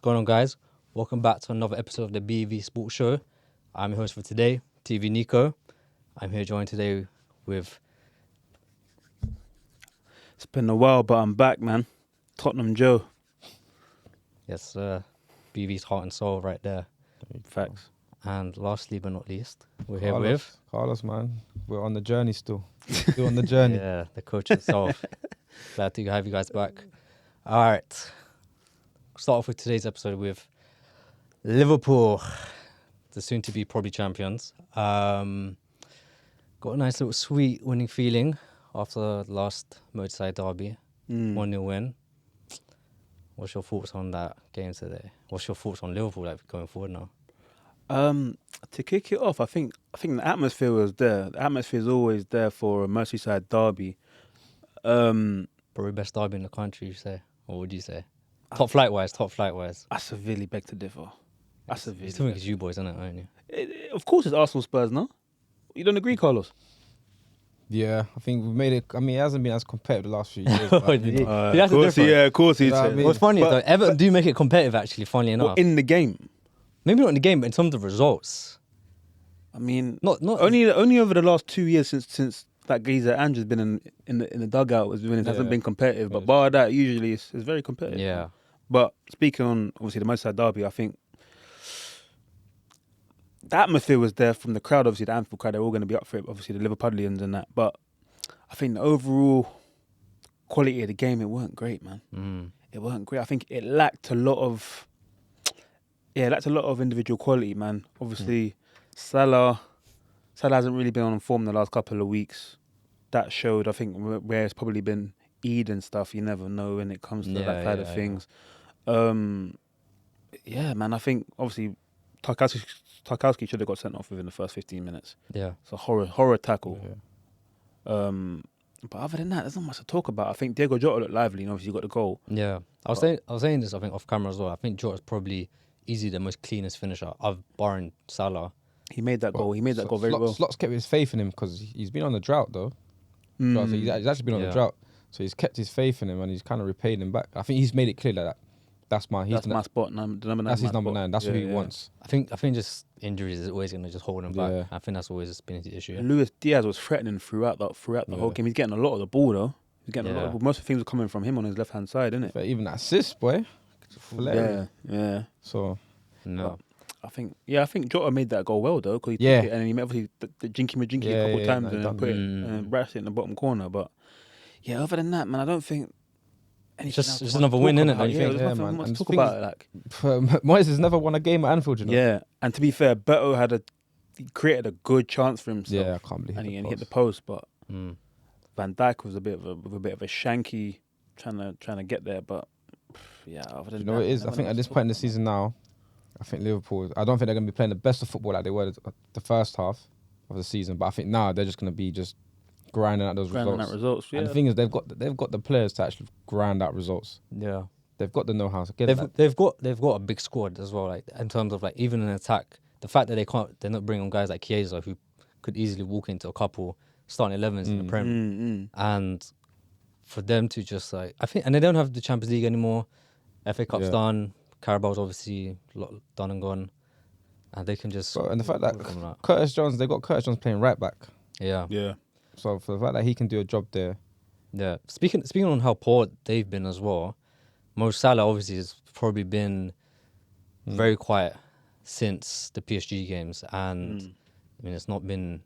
going on, guys? Welcome back to another episode of the BV SPORTSHOW. I'm your host for today, TV Nico. I'm here joined today with... It's been a while, but I'm back, man. Tottenham Joe. Yes, sir. BV's heart and soul right there. Facts. And lastly but not least, we're here with... Carlos, man. We're on the journey still. Still on the journey. Yeah, the coach himself. Glad to have you guys back. All right. Start off with today's episode with Liverpool, the soon-to-be probably champions. Got a nice little sweet winning feeling after the last Merseyside derby. 1-0 win. What's your thoughts on that game today? What's your thoughts on Liverpool going forward now? To kick it off, I think the atmosphere was there. The atmosphere is always there for a Merseyside derby. Probably best derby in the country, you say? Or would you say? Top flight wise. I severely beg to differ. I severely. You still think it's you boys, isn't it? Aren't you? Of course, it's Arsenal Spurs, no? You don't agree, Carlos? Yeah, I think we've made it. I mean, it hasn't been as competitive the last few years. But, That's different. Of course, he You know what I said. mean? What's funny is though, Everton do make it competitive, actually, funnily enough. In the game. Maybe not in the game, but in terms of results. I mean, Not only over the last 2 years since that geezer Andrew's been in the dugout when it hasn't been competitive. But bar that, usually it's very competitive. Yeah. But speaking on obviously the Merseyside derby, I think the atmosphere was there from the crowd. Obviously, the Anfield crowd, they're all going to be up for it. Obviously, the Liverpudlians and that. But I think the overall quality of the game, it weren't great, man. It weren't great. I think it lacked a lot of individual quality, man. Obviously, Salah hasn't really been on form the last couple of weeks. That showed, I think, where it's probably been Eid and stuff. You never know when it comes to that side of things. Yeah, man. I think obviously Tarkowski should have got sent off within the first 15 minutes. Yeah. It's a horror tackle. Yeah. But other than that, there's not much to talk about. I think Diego Jota looked lively, and obviously got the goal. Yeah. I was saying this, I think, off camera as well. I think Jota's probably easily the most cleanest finisher, barring Salah. He made that goal. He made that goal very well. Slot's kept his faith in him because he's been on the drought, though. So he's actually been on the drought. So he's kept his faith in him and he's kind of repaid him back. I think he's made it clear that that's my spot. Number 9. That's his number 9. That's what he wants. I think just injuries is always going to just hold him back. I think that's always been the issue. Luis Diaz was threatening throughout the whole game. He's getting a lot of the ball, though. He's getting a lot of the ball. Most of the things are coming from him on his left-hand side, isn't it? But even that assist, boy. Yeah. So, no. I think Jota made that goal well, though, because he took it and he obviously the jinky a couple times and put it and brashed it in the bottom corner. But yeah, other than that, man, I don't think it's just another win, isn't it? There's nothing much to talk about it. Like Moyes has never won a game at Anfield, you know. Yeah, and to be fair, Beto he created a good chance for himself. Yeah, I can't believe and he hit the post, but Van Dijk was a bit of a shanky trying to get there. But yeah, other than you know what it is? I think at this point in the season now, I think Liverpool, I don't think they're going to be playing the best of football like they were the first half of the season, but I think now they're just going to be just grinding out those results. Yeah. And the thing is, they've got the players to actually grind out results. Yeah. They've got the know-how. They've got a big squad as well, like in terms of like even in attack. The fact that they're not bringing on guys like Chiesa who could easily walk into a couple starting 11s in the Prem. And for them to just like, I think, and they don't have the Champions League anymore. FA Cup's done. Carabao's obviously done and gone, and they can just. And the fact that they got Curtis Jones playing right back. Yeah. So for the fact that he can do a job there. Yeah. Speaking on how poor they've been as well, Mo Salah obviously has probably been very quiet since the PSG games, and I mean it's not been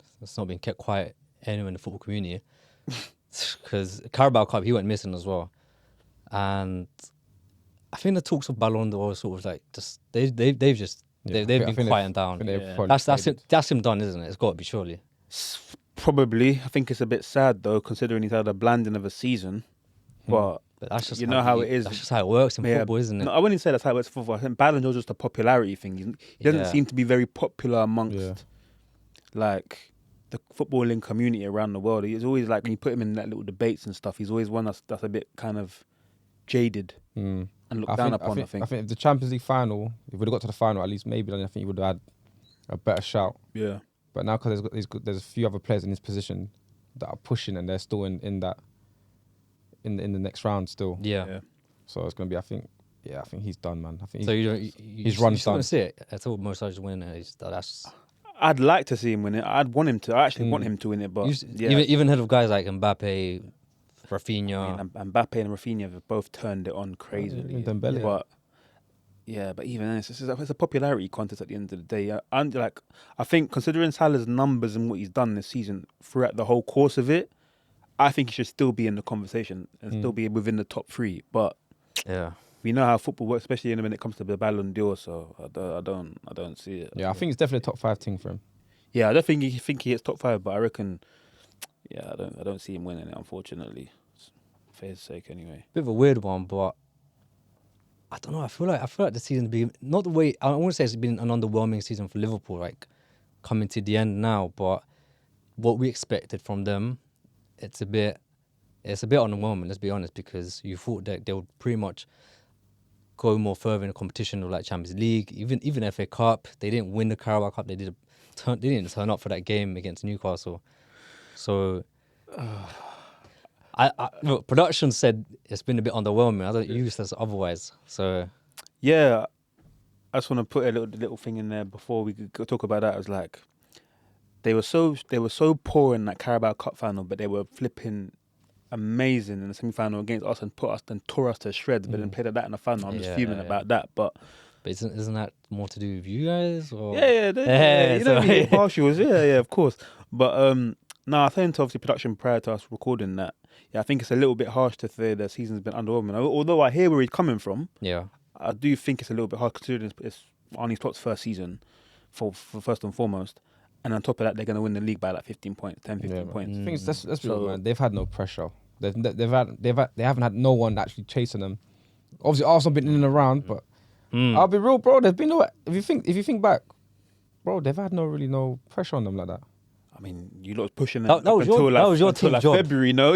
kept quiet anywhere in the football community because Carabao Cup he went missing as well, and. I think the talks of Ballon d'Or sort of like just they've been quieting down. That's him done, isn't it? It's got to be surely. Probably. I think it's a bit sad though, considering he's had a blanding of a season. But that's just how it is. That's just how it works in football, isn't it? No, I wouldn't say that's how it works in football. I think Ballon d'Or is just a popularity thing. He doesn't seem to be very popular amongst like the footballing community around the world. He's always like when you put him in that little debates and stuff. He's always one that's a bit kind of jaded. And looked down upon, I think. I think if the Champions League final, if we'd have got to the final at least, maybe then I think he would have had a better shout. Yeah. But now because there's a few other players in his position that are pushing and they're still in the next round still. Yeah. So it's going to be, I think, Yeah, I think he's done, man. I think so he's run done. See it. I thought Mo Salah's winning it. That's. I'd like to see him win it. I'd want him to. I actually want him to win it, but even ahead of guys like Mbappe, Rafinha. I mean, Mbappe and Rafinha have both turned it on crazily. But even then, it's a popularity contest at the end of the day. And like, I think considering Salah's numbers and what he's done this season throughout the whole course of it, I think he should still be in the conversation and still be within the top 3. But we know how football works, especially when it comes to the Ballon d'Or. So I don't see it. Yeah, I think it's definitely a top 5 thing for him. Yeah, I don't think he hits top 5, but I reckon. Yeah, I don't see him winning it, unfortunately. For his sake, anyway. Bit of a weird one, but I don't know. I feel like the season's been not the way I want to say it's been an underwhelming season for Liverpool, like coming to the end now. But what we expected from them, it's a bit underwhelming. Let's be honest, because you thought that they would pretty much go more further in the competition of like Champions League, even FA Cup. They didn't win the Carabao Cup. They didn't turn up for that game against Newcastle. So. Look, production said it's been a bit underwhelming. I don't use this otherwise. So, yeah, I just want to put a little thing in there before we could talk about that. It was like they were so poor in that Carabao Cup final, but they were flipping amazing in the semi-final against us and tore us to shreds. But then played at that in the final. I'm just fuming about that. But isn't that more to do with you guys? Or? Yeah. You know, being partials. Yeah, of course. But no, I think obviously production prior to us recording that. Yeah, I think it's a little bit harsh to say the season's been underwhelming. Although I hear where he's coming from, I do think it's a little bit hard considering it's Arne Slot's first season for first and foremost. And on top of that, they're going to win the league by like 15 points. I think that's real, man. They've had no pressure. They haven't had no one actually chasing them. Obviously, Arsenal been in and around, but I'll be real, bro. There's been no. If you think back, bro, they've had no pressure on them like that. I mean, you lot was pushing them that was your team job. February, no?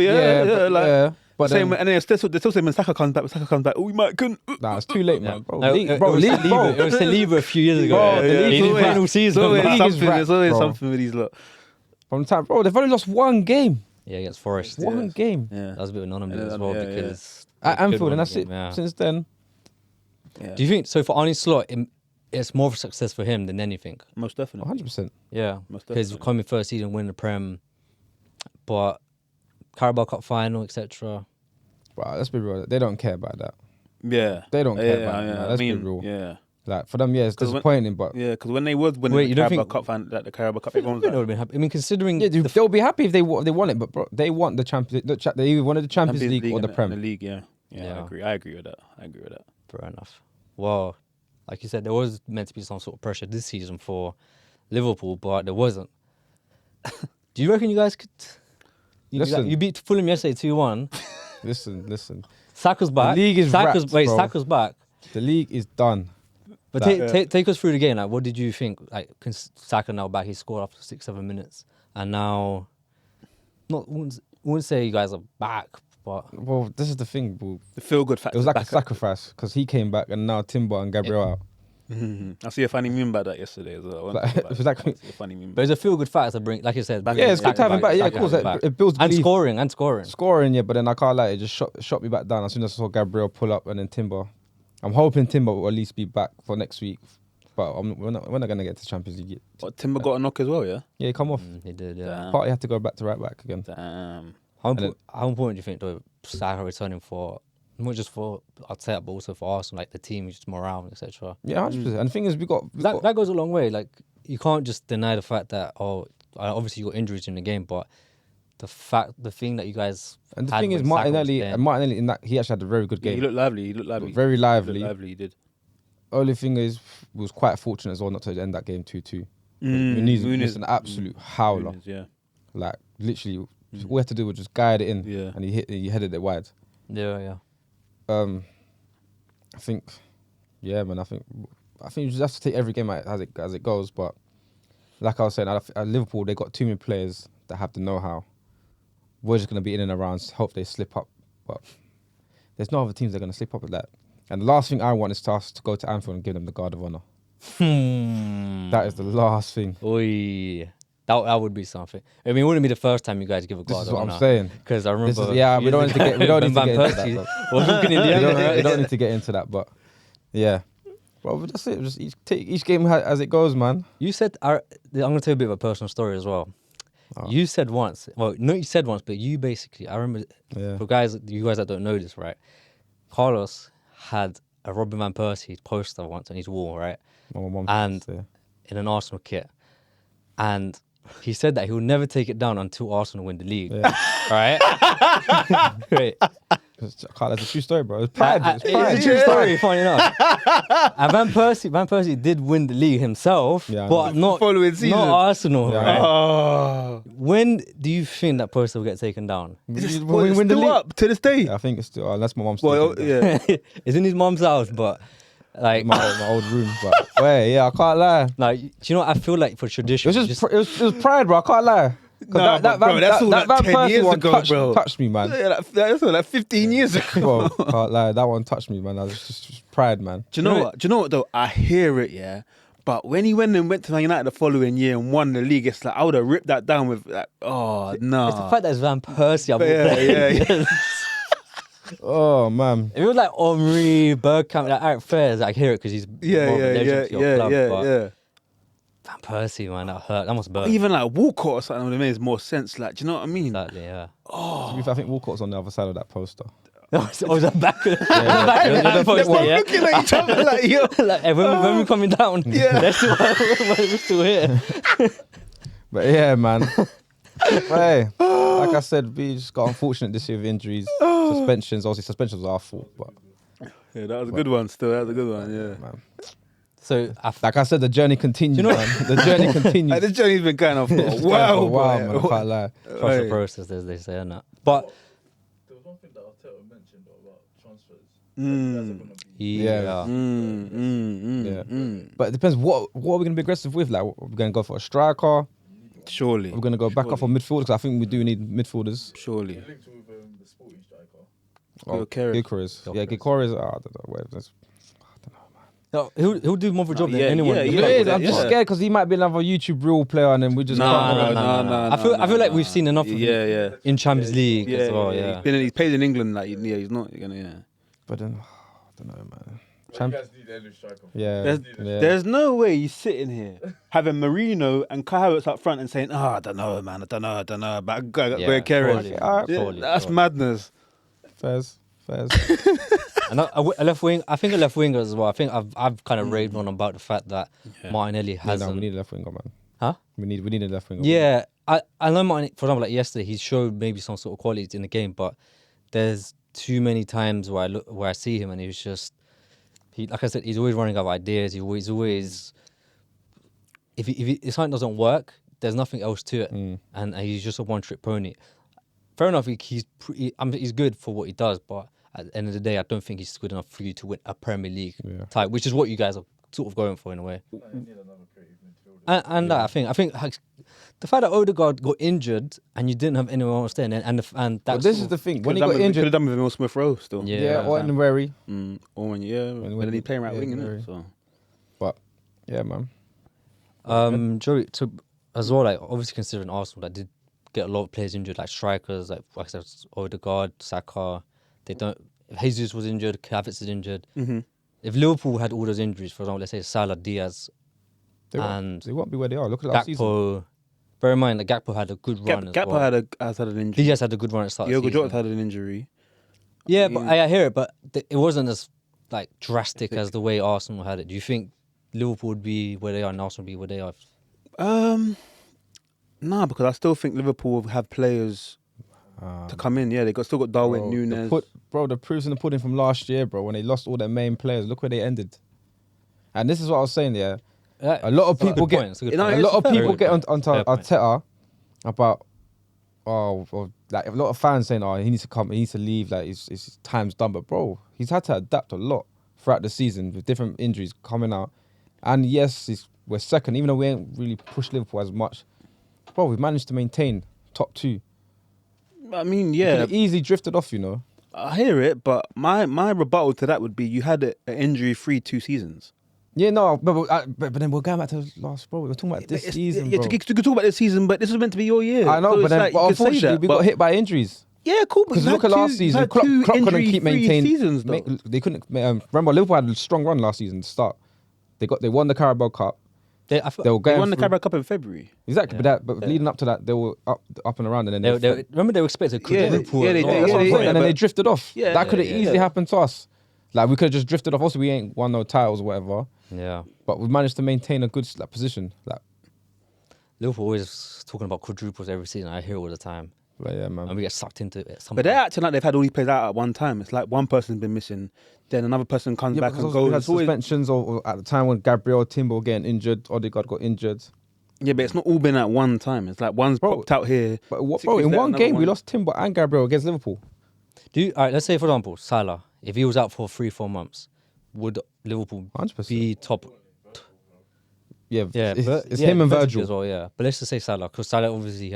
But same, and then they're still saying when Saka comes back, we might couldn't. Nah, it's too late, man, bro. It was Saliba a few years ago. Bro, the league final season. There's always something with these lot. From the time, bro, they've only lost one game. Yeah, against Forest. One game. Yeah. That was a bit of an anomaly as well because at Anfield, and that's it. Since then. Yeah. Do you think so? For Arne Slot, it's more of a success for him than anything. Most definitely. 100%. Yeah, because coming first season, win the Prem, but Carabao Cup final, etc. Right, let's be real. They don't care about that. Yeah, they don't care about that. Let's be real. Yeah, like for them, it's disappointing, but because when they was winning the Carabao Cup final, the Carabao Cup, everyone would have been happy. I mean, considering they'll be happy if they want it, but bro, they want the Champions. They either wanted the Champions League or the Prem. The league, yeah. I agree with that. Fair enough. Well, like you said, there was meant to be some sort of pressure this season for Liverpool, but there wasn't. Do you reckon you guys could? You beat Fulham yesterday 2-1. Listen. Saka's back. The league is wrapped, bro. Saka's back. The league is done. But take us through the game. Like, what did you think? Like, Saka now back. He scored after 6-7 minutes, and now, wouldn't say you guys are back. But well, this is the thing, bro. The feel-good factor. It was like a sacrifice because he came back and now Timber and Gabriel out. I see a funny meme about that yesterday as well. It's like a funny meme. But it's a feel-good factor to bring, like you said. Yeah, it's good to have him back. Yeah, of course. It builds belief. And scoring. Scoring, yeah, but then I can't lie. It just shot me back down as soon as I saw Gabriel pull up and then Timber. I'm hoping Timber will at least be back for next week. But we're not going to get to Champions League yet. But Timber got a knock as well, yeah? Yeah, he come off. He did, yeah. Partey had to go back to right back again. Damn. How important do you think though Saka returning for not just for Arteta but also for Arsenal, like the team, just morale, etc. Yeah, 100%. And the thing is, that goes a long way. Like you can't just deny the fact that obviously you got injuries in the game, but the thing that you guys and the thing is Martinelli in that he actually had a very good game. He looked lively. Very lively. He did. Only thing is, we was quite fortunate as well not to end that game 2-2. Muniz missed an absolute howler. Like literally. All we had to do was just guide it in, and he headed it wide. Yeah. I think, man. I think you just have to take every game as it goes. But like I was saying, at Liverpool they got too many players that have the know-how. We're just gonna be in and around, hope they slip up. But there's no other teams that are gonna slip up with that. And the last thing I want is us to go to Anfield and give them the Guard of Honour. That is the last thing. Oy. That would be something. I mean, it wouldn't be the first time you guys give a Guard of Honour. This is what I'm saying. Because I remember... we don't need to get into that. Walking in the end, we don't need to get into that, but... Yeah. Well, that's it. Just take each game as it goes, man. You said, I'm going to tell you a bit of a personal story as well. Oh. You said once, but you basically, I remember, for you guys that don't know this, right? Carlos had a Robin Van Persie poster once on his wall, right? In an Arsenal kit. And he said that he would never take it down until Arsenal win the league. Yeah. Right? Great. That's a true story, bro. It's pride. It's a true story, funny enough. And Van Persie did win the league himself, but not following season. Not Arsenal. Yeah. Right? Oh. When do you think that poster will get taken down? Is it still up to this day? Yeah, I think it's still. Unless my mom's still. It's in his mom's house, but like my old room. But wait, I can't lie. Like, do you know what I feel like for tradition? It was pride, bro. I can't lie. Nah, that's all like 10 years ago, bro. Touched me, man. Yeah, that's all like 15 years ago. Bro, can't lie. That one touched me, man. That was just pride, man. Do you know what, though? I hear it, yeah. But when he went to Man United the following year and won the league, it's like, I would have ripped that down with, like, oh, no. It's the fact that it's Van Persie. Yeah. Oh, man. If it was like Henry, Bergkamp, like Eric Fairs, I hear it because he's more of a legend to your club. Yeah. Van Persie, man, that hurt. That must burn. Even like Walcott or something would have made more sense. Like, do you know what I mean? Exactly, yeah. Oh, I think Walcott's on the other side of that poster. Was that back? They're looking at each other like, yo. Like, hey, when we're coming down, we're still here. But yeah, man. Hey, like I said, we just got unfortunate this year with injuries, suspensions. Obviously, suspensions was our fault, but yeah, that was a good one. Still, that was a good one. Yeah, man. So, like I said, the journey continues, man. The journey continues. Like, the journey's been going on for a while, man. I can't lie. Trust the process, as they say, innit? But there was one thing that Arteta mentioned about transfers. But it depends. What are we going to be aggressive with? Like, we're going to go for a striker. Surely. We're going to go back up on midfielders because I think we do need midfielders. Surely. Linked with the sporting striker. Gikores. Yeah, Gikores. I don't know. No, he'll do more of a job than anyone. I'm just scared because he might be another YouTube real player and then we just no. I feel like we've seen enough of him in Champions League as well. Yeah. He's played in England. Like, he's not gonna. But then, I don't know, man. You guys need a new striker. There's no way he's sitting here having Marino and Kai Havertz up front and saying, I don't know, man. I don't know. But I got Gikores. That's madness. Fairs. And a left wing. I think a left winger as well. I think I've kind of raved on about the fact that Martinelli hasn't. We need a left winger, man. Huh? We need a left winger. Yeah, I know Martin. For example, like yesterday, he showed maybe some sort of qualities in the game, but there's too many times where I see him and he's just like I said, he's always running out of ideas. He's always if something doesn't work, there's nothing else to it, and he's just a one-trick pony. Fair enough, he's good for what he does, but at the end of the day, I don't think he's good enough for you to win a Premier League type, which is what you guys are sort of going for in a way. And I think the fact that Odegaard got injured and you didn't have anyone else there, and that's this is the thing. When he got injured, could have done with Emil Smith Rowe still. Or in Wary. Or when he's playing right wing, innit? So. But yeah, man. Joey, so as well, like obviously considering Arsenal that did get a lot of players injured, like strikers, like I said, Odegaard, Saka. They don't. If Jesus was injured, Havertz is injured. Mm-hmm. If Liverpool had all those injuries, for example, let's say Salah, Diaz, they won't be where they are. Look at last season. Bear in mind that Gakpo had a good run. Gakpo has had an injury. Diaz had a good run at the start. Diogo Jota had an injury. Yeah, but I hear it, but it wasn't as like drastic as the way Arsenal had it. Do you think Liverpool would be where they are and Arsenal would be where they are? Nah, because I still think Liverpool have players to come in. Yeah, still got Darwin Núñez. The proof's in the pudding from last year, bro. When they lost all their main players, look where they ended. And this is what I was saying. Yeah, a lot of people get onto Arteta about like a lot of fans saying, he needs to come, he needs to leave, like his time's done. But bro, he's had to adapt a lot throughout the season with different injuries coming out. And yes, we're second, even though we ain't really pushed Liverpool as much. Bro, we've managed to maintain top 2. I mean, yeah. It easily drifted off, you know. I hear it, but my rebuttal to that would be you had an injury-free 2 seasons. Yeah, no, but then we're going back to last, bro. We're talking about this season, bro. You could talk about this season, but this was meant to be your year. I know, so but unfortunately, we got hit by injuries. Yeah, cool. Because look at last season, Klopp couldn't keep maintaining seasons. They couldn't. Remember, Liverpool had a strong run last season to start. They won the Carabao Cup. They won the Carabao Cup in February. Exactly, but leading up to that, they were up and around, and then remember they were expected to Liverpool. And then they drifted off. Yeah, that could have easily happened to us. Like we could have just drifted off. Also, we ain't won no titles or whatever. Yeah, but we managed to maintain a good position. Like Liverpool always talking about quadruples every season. I hear all the time. But yeah, man. And we get sucked into it. But they're acting like they've had all these players out at one time. It's like one person's been missing, then another person comes back and goes. We had suspensions, or at the time when Gabriel and Timber were getting injured, Odegaard got injured. Yeah, but it's not all been at one time. It's like one's popped out here. But in one game, we lost Timber and Gabriel against Liverpool. All right, let's say, for example, Salah, if he was out for 3-4 months, would Liverpool 100%. be top? It's him and Virgil as well. Yeah, but let's just say Salah, because Salah obviously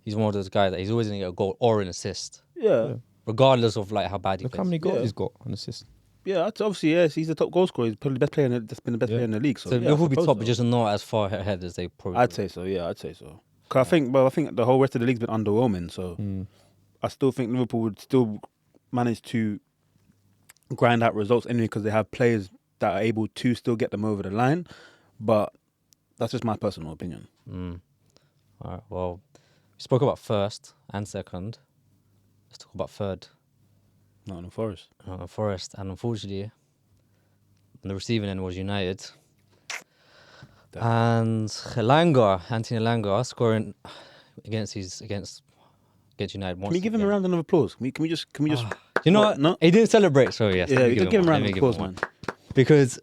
he's one of those guys that he's always going to get a goal or an assist. Yeah. Regardless of like how bad he plays. Look how many goals he's got on assist. Yeah, obviously, yes, he's the top goal scorer. He's probably the best player. That's been the best player in the league. So Liverpool be top, but just not as far ahead as they probably. I'd say so. Yeah, I'd say so. Cause I think the whole rest of the league's been underwhelming. So I still think Liverpool would still manage to grind out results anyway because they have players that are able to still get them over the line. But that's just my personal opinion. All right. Well, we spoke about first and second. Let's talk about third. Nottingham Forest. Nottingham Forest, and unfortunately, on the receiving end was United. And Anthony Elanga scoring against United. Can we give him a round of applause? Can we just? You know what? No? He didn't celebrate, so yes. Yeah, give him a round of applause, man. Because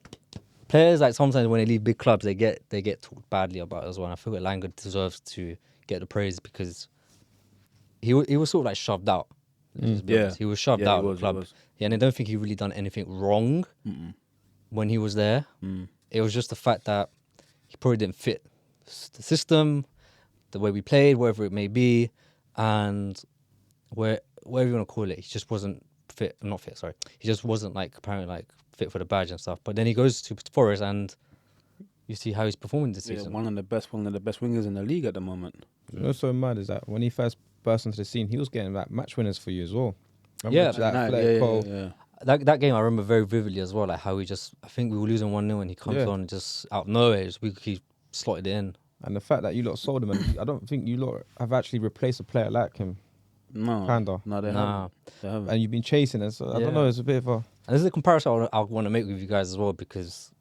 players, like, sometimes when they leave big clubs, they get talked badly about as well. And I feel like Elanga deserves to get the praise because he was sort of like shoved out. He was shoved out of the club. Yeah, and I don't think he really done anything wrong when he was there. It was just the fact that he probably didn't fit the system, the way we played, wherever it may be, and whatever you want to call it, he just wasn't fit. Not fit, sorry. He just wasn't apparently fit for the badge and stuff. But then he goes to Forest, and you see how he's performing this season. One of the best wingers in the league at the moment. You know what's so mad is that when he first burst into the scene, he was getting match winners for you as well. That game I remember very vividly as well. Like how I think we were losing 1-0 and he comes on and just out of nowhere, he slotted it in. And the fact that you lot sold him, and I don't think you lot have actually replaced a player like him. No, kinda. No, they haven't. And you've been chasing it, so I don't know. It's a bit of a. And this is a comparison I want to make with you guys as well, because,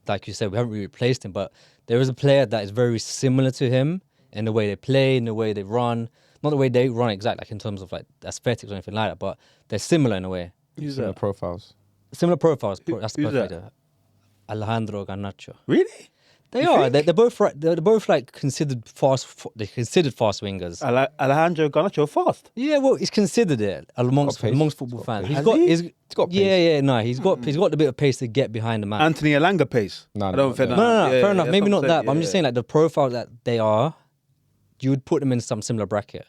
like you said, we haven't really replaced him, but there is a player that is very similar to him in the way they play, in the way they run. Not the way they run exactly, in terms of aesthetics or anything like that, but they're similar in a way. Similar profiles. Similar profiles. That's the perfect. That? Alejandro Garnacho. Really? They are. They're both right. They're both considered fast. They're considered fast wingers. Alejandro Garnacho fast. Yeah, well, he's considered it amongst football fans. He's got pace. He's got the bit of pace to get behind the man. Anthony Elanga pace. No, fair enough. Maybe not that, but I'm just saying the profile that they are. You would put them in some similar bracket.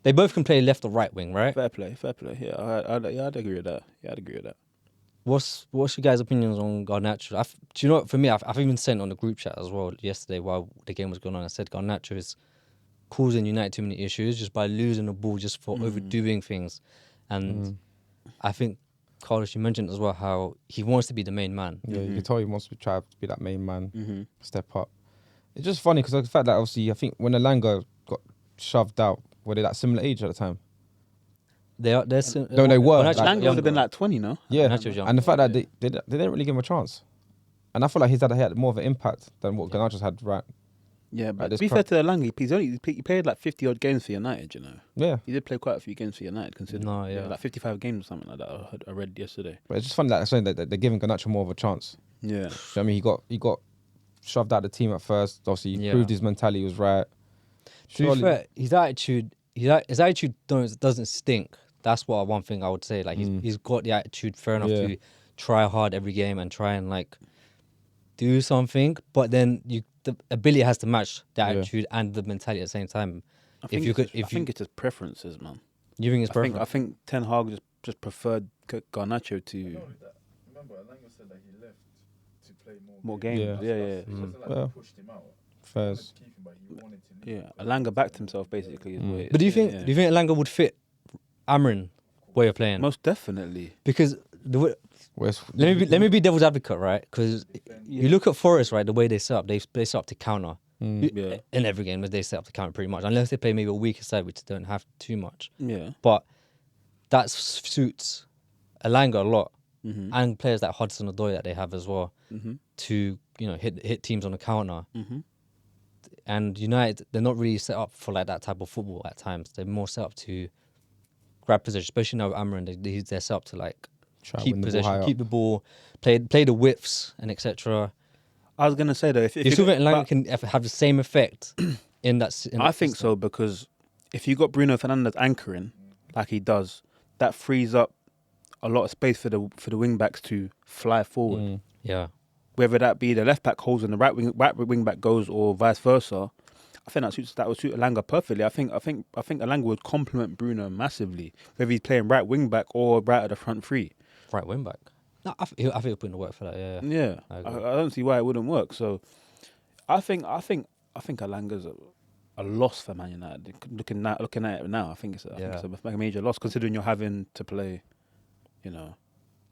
They both can play left or right wing, right? Fair play. Yeah, I'd agree with that. What's your guys' opinions on Garnacho? Do you know what, for me, I've even sent on the group chat as well yesterday while the game was going on. I said Garnacho is causing United too many issues just by losing the ball, just for overdoing things. And I think, Carlos, you mentioned as well how he wants to be the main man. Yeah, you can tell he wants to try to be that main man, step up. It's just funny because the fact that obviously I think when Elanga got shoved out, were they that similar age at the time? They were. Elanga would have been 20, no? Yeah, and the fact that they didn't really give him a chance. And I feel like he had more of an impact than what Garnacho's had, right? Yeah, but to be fair to Elanga, he played 50-odd games for United, you know? Yeah. He did play quite a few games for United, considering. No, yeah. 55 games or something like that, I read yesterday. But it's just funny that they're giving Garnacho more of a chance. Yeah. You know what I mean, he got shoved out of the team at first. Obviously, he proved his mentality was right. To be fair, his attitude doesn't stink. That's one thing I would say. He's got the attitude, fair enough, to try hard every game and try and do something. But then the ability has to match the attitude and the mentality at the same time. I think it's just preferences, man. You think it's preference? I think Ten Hag just preferred Garnacho to. Remember, Elanga said that he left to play more games. Yeah. It wasn't like he pushed him out. First. But he wanted to leave. Elanga backed himself basically. But do you think Elanga would fit Amarin way of playing. Most definitely. Because let me be devil's advocate, right? Because you look at Forest, right? The way they set up, they set up to counter. In every game, they set up to counter pretty much, unless they play maybe a weaker side, which they don't have too much. Yeah. But that suits Elanga a lot, and players like Hudson-Odoi that they have as well, to hit teams on the counter. And United, they're not really set up for like that type of football at times. They're more set up to grab possession, especially now with Amarin. They're set up to like keep possession, keep the ball, play the widths and etc. I was gonna say though, if you still think Elanga can have the same effect in that? I think so, because if you got Bruno Fernandes anchoring like he does, that frees up a lot of space for the wing backs to fly forward. Yeah. Whether that be the left back holds and the right wing back goes, or vice versa, I think that would suit Elanga perfectly. I think Elanga would complement Bruno massively, whether he's playing right wing back or right at the front three. Right wing back. No, I think he'll put in the work for that. Yeah. I don't see why it wouldn't work. So, I think Elanga's a loss for Man United. Looking at it now, I think it's a major loss, considering you're having to play,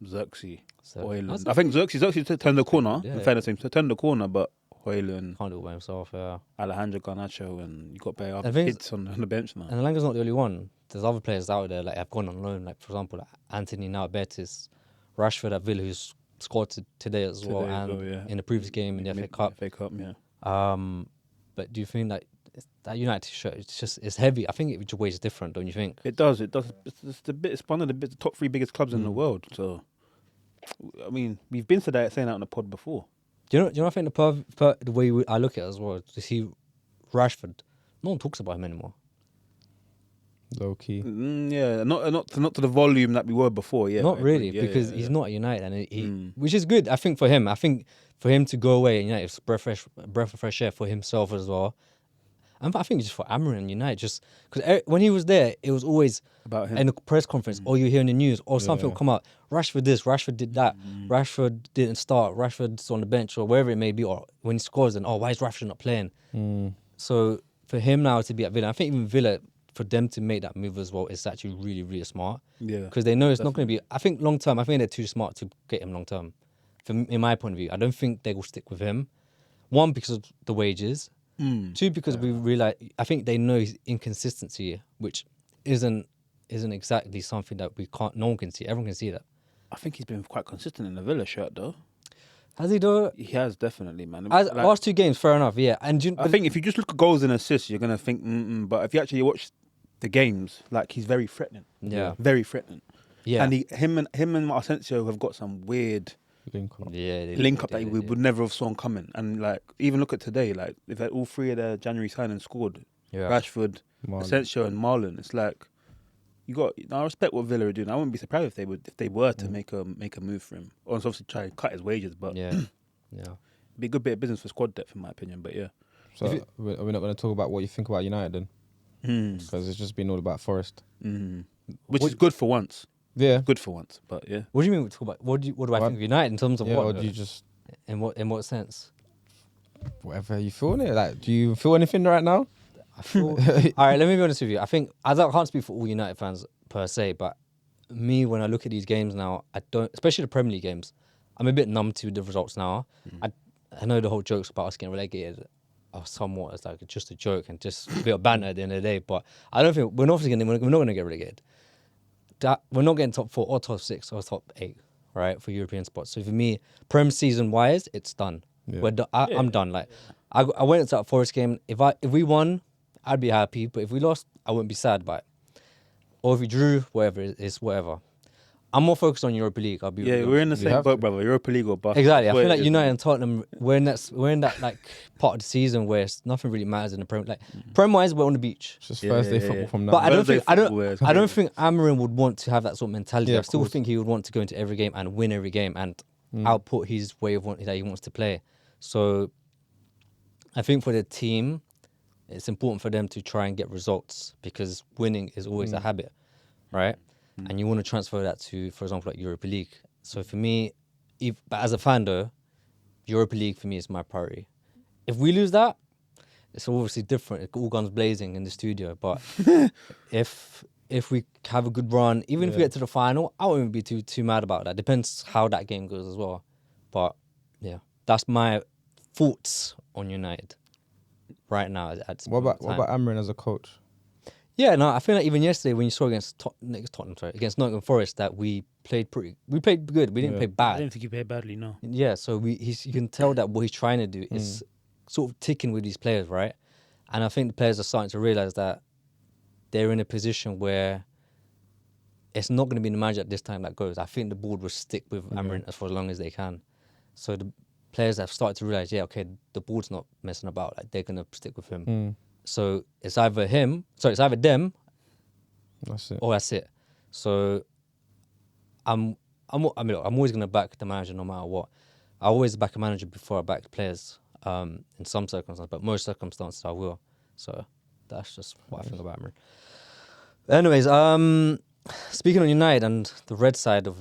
Xerxes, Haaland. I think Xerxes turned the corner. In fairness to him, turned the corner, but Haaland can't do it by himself. Yeah, Alejandro Garnacho, and you got better other kids on the bench now. And Elanga's not the only one. There's other players out there like have gone on loan. Like for example, like Anthony now at Betis, Rashford at Villa, who's scored today as well, in the previous game in the FA Cup. Yeah. But do you think that United shirt it's heavy? I think it weighs different, don't you think? It does. It's one of the top 3 biggest clubs in the world. So, I mean, we've been saying that on the pod before. Do you know? I think the way I look at it as well, to see Rashford, no one talks about him anymore. Low key. Not to the volume that we were before. Yeah, not really, because he's not at United, and he which is good. I think for him. I think for him to go away, United, it's breath of fresh air for himself as well. And I think just for Amarin and United, just because when he was there, it was always about him in the press conference, or you hear in the news, or something will come out. Rashford this, Rashford did that, Rashford didn't start, Rashford's on the bench, or wherever it may be, or when he scores, then why is Rashford not playing? So for him now to be at Villa, I think even Villa, for them to make that move as well, is actually really, really smart. Yeah, because they know it's not going to be. I think long term, I think they're too smart to get him long term. In my point of view, I don't think they will stick with him. One, because of the wages. 2, because we realize, I think they know his inconsistency, which isn't exactly something that no one can see. Everyone can see that. I think he's been quite consistent in the Villa shirt, though. Has he though? He has, definitely, man. Last 2 games, fair enough, yeah. And I think if you just look at goals and assists, you're gonna think, but if you actually watch the games, like, he's very threatening. Yeah, very threatening. Yeah, and him and Asensio have got some weird link up that we would never have saw coming. And like, even look at today, like, if all 3 of the January signings scored, Rashford, Asensio, and Marlon, it's like, I respect what Villa are doing. I wouldn't be surprised if they were to make a move for him, or obviously try and cut his wages. But be a good bit of business for squad depth, in my opinion. But so are we not going to talk about what you think about United then? Because it's just been all about Forest, which is good for once. Yeah, good for once. But yeah, what do you mean we talk about? What do I think of United in terms of what? Or do you just in what sense? Whatever you feel it. Like, do you feel anything right now? All right, let me be honest with you. I think I can't speak for all United fans per se, but me, when I look at these games now, I don't, especially the Premier League games, I'm a bit numb to the results now. I know the whole jokes about us getting relegated are somewhat as like just a joke and just a bit of banter at the end of the day, but I don't think we're not going to get relegated. We're not getting top 4 or top 6 or top 8, right, for European spots. So for me, Prem season wise, it's done. Yeah. I'm done. Like, I went into that Forest game. If we won, I'd be happy, but if we lost, I wouldn't be sad by it. Or if we drew, whatever, it's whatever. I'm more focused on Europa League. We're in the same boat, brother. Europa League or bust. Exactly. I feel like United and Tottenham, we're in that like part of the season where nothing really matters in the Premier. Like, Prem-wise, we're on the beach. It's just Thursday football from now. But I don't think Amarin would want to have that sort of mentality. I still think he would want to go into every game and win every game and output his way of that he wants to play. So I think for the team, it's important for them to try and get results, because winning is always a habit, right? And you want to transfer that to, for example, like Europa League. So for me, but as a fan though, Europa League for me is my priority. If we lose that, it's obviously different. It's all guns blazing in the studio. But if if we have a good run, even if we get to the final, I won't be too mad about that. Depends how that game goes as well. But yeah, that's my thoughts on United right now. What about Amorim as a coach? Yeah, no, I feel like even yesterday when you saw against Nottingham Forest, that we played good. We didn't play bad. I didn't think you played badly, no. Yeah, so you can tell that what he's trying to do is sort of ticking with these players, right? And I think the players are starting to realize that they're in a position where it's not going to be the manager at this time that goes. I think the board will stick with Amorim for as long as they can. So the players have started to realize, the board's not messing about. Like, they're going to stick with him. So it's either them. That's it. Or that's it. So I'm always going to back the manager no matter what. I always back a manager before I back the players. In some circumstances, but most circumstances I will. So that's just what I think about Amorim. Anyways, speaking on United and the red side of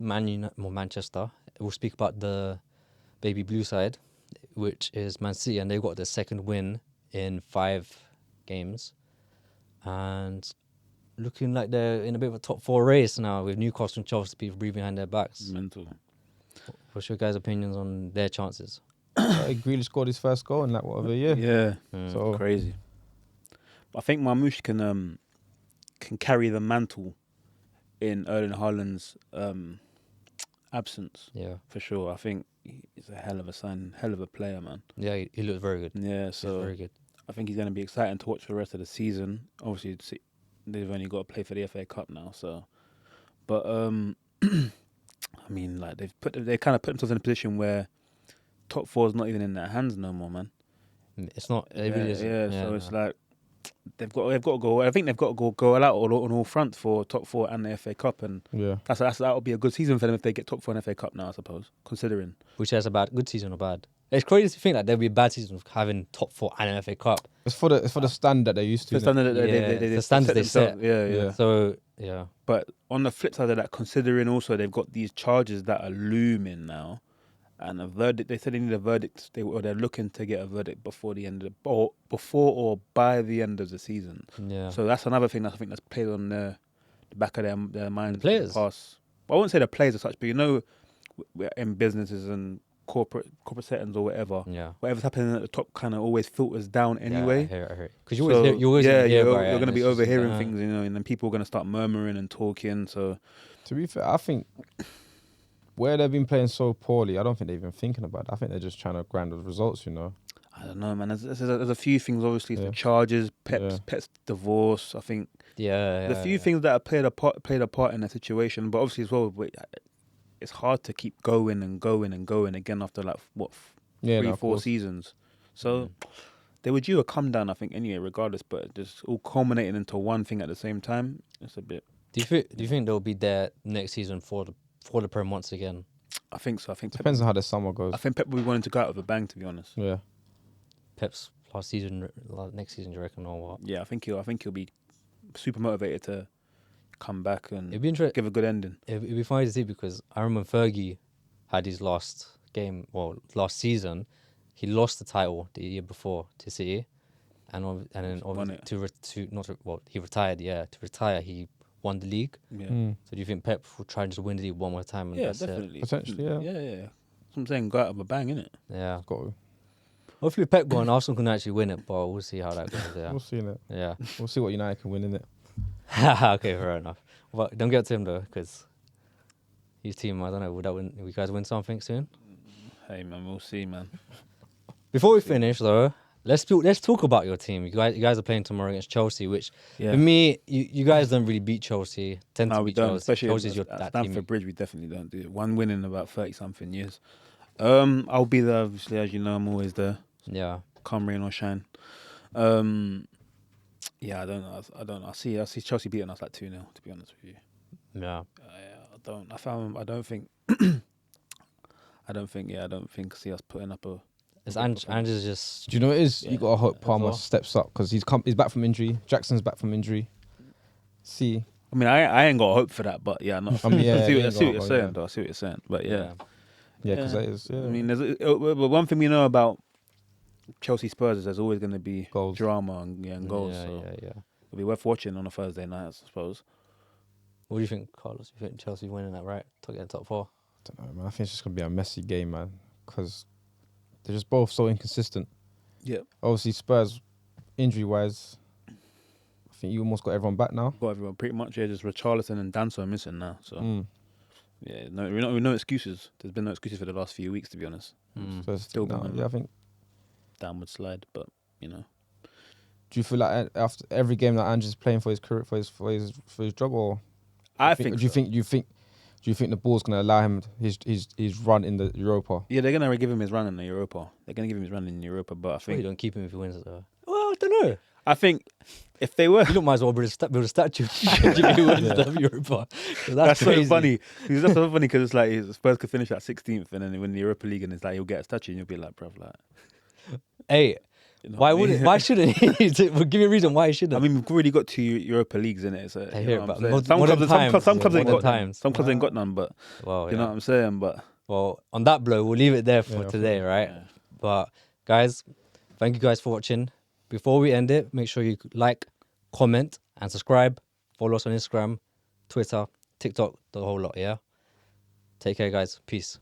Manchester, we'll speak about the baby blue side, which is Man City, and they got their second win in 5 games, and looking like they're in a bit of a top 4 race now with Newcastle and Chelsea breathing behind their backs. Mental. What's your guys' opinions on their chances? Grealish scored his first goal in like whatever year. Yeah, so crazy. But I think Marmoush can carry the mantle in Erling Haaland's absence. Yeah, for sure. I think he's a hell of a player, man. Yeah, he looks very good. Yeah, so very good. I think he's going to be exciting to watch for the rest of the season. Obviously, they've only got to play for the FA Cup now, so. But I mean, like they kind of put themselves in a position where top 4 is not even in their hands no more, man. It's not. It really isn't. Yeah, so it's like they've got to go. I think they've got to go out on all fronts for top 4 and the FA Cup, and that'll be a good season for them if they get top 4 in the FA Cup now, I suppose. Considering which is a good season or bad. It's crazy to think that there'll be a bad season of having top 4 and an FA Cup. It's for the standard they used to. The standard that the standards they set. Yeah. So yeah. But on the flip side of that, considering also they've got these charges that are looming now, and a verdict. They said they need a verdict. They're looking to get a verdict before or by the end of the season. Yeah. So that's another thing that I think that's played on the back of their minds. The players. I won't say the players as such, but we're in businesses and corporate settings or whatever. Yeah. Whatever's happening at the top kind of always filters down anyway. Yeah, I hear it. Because you're going to be overhearing things, and then people are going to start murmuring and talking. So, to be fair, I think where they've been playing so poorly, I don't think they're even thinking about it. I think they're just trying to grind the results, I don't know, man. There's a few things, obviously, the charges, Pep's divorce. I think the few things that have played a part in the situation, but obviously as well, it's hard to keep going again after 3-4 seasons. So they were due a come down, I think, anyway, regardless. But just all culminating into one thing at the same time. It's a bit. Do you think they'll be there next season for the Prem once again? I think so. I think depends on how the summer goes. I think Pep will be wanting to go out with a bang, to be honest. Yeah. Pep's next season, do you reckon, or what? Yeah, I think he'll be super motivated to come back and give a good ending. It'd be funny to see, because I remember Fergie had his last season. He lost the title the year before to City, and then he retired. Yeah, to retire, he won the league. Yeah. So do you think Pep will try to win the league one more time? And that's definitely. Potentially, yeah. Yeah. That's what I'm saying, go out with a bang, innit? Yeah. Got to. Hopefully Pep go and Arsenal can actually win it, but we'll see how that goes. Yeah. We'll see it. Yeah. We'll see what United can win, innit? Okay, fair enough. But don't get to him though, because his team, I don't know, will you guys win something soon? Hey man, we'll see, man. Before we finish though, let's talk about your team. You guys are playing tomorrow against Chelsea, which for me, you guys don't really beat Chelsea. We don't, Chelsea. especially Chelsea's at Stamford Bridge. We definitely don't do it. One win in about 30-something years. I'll be there, obviously, as you know. I'm always there. Yeah. Come rain or shine. Yeah, I don't know. I see Chelsea beating us like 2-0, to be honest with you. Yeah. I don't think see us putting up a. It's Andrew's just. Do you know what it is? You gotta hope Palmer steps up, because he's back from injury. Jackson's back from injury. See. I mean, I ain't got hope for that, but yeah, no. I see what you're saying, though. I see what you're saying, but yeah. Yeah, because that is. Yeah. I mean, but one thing we know about Chelsea Spurs is there's always going to be goals, drama and goals. Yeah. It'll be worth watching on a Thursday night, I suppose. What do you think, Carlos? You think Chelsea winning that, right? To get in top 4? I don't know, man. I think it's just gonna be a messy game, man, because they're just both so inconsistent. Yeah. Obviously, Spurs, injury-wise, I think you almost got everyone back now. Got everyone pretty much. Yeah, just Richarlison and Danso are missing now. So yeah, no excuses. There's been no excuses for the last few weeks, to be honest. So it's still, I think downward slide, but you know. Do you feel like after every game that Andrew's playing for his career, for his job, or do you think the ball's gonna allow him his run in the Europa? Yeah, they're gonna give him his run in the Europa. But I think you don't keep him if he wins it though. Well, I don't know. I think if they were, you don't might as well build a statue if he wins the Europa. That's so funny. It's just so funny because it's like Spurs could finish at 16th and then win the Europa League, and it's like he'll get a statue, and you'll be like, bruv, like, hey. Why shouldn't he? Give me a reason why he shouldn't. I mean, we've already got 2 Europa Leagues in it. So, I hear about some clubs ain't got none, but you know what I'm saying. But on that blow, we'll leave it there for today, right? Yeah. But guys, thank you guys for watching. Before we end it, make sure you like, comment, and subscribe. Follow us on Instagram, Twitter, TikTok, the whole lot. Yeah. Take care, guys. Peace.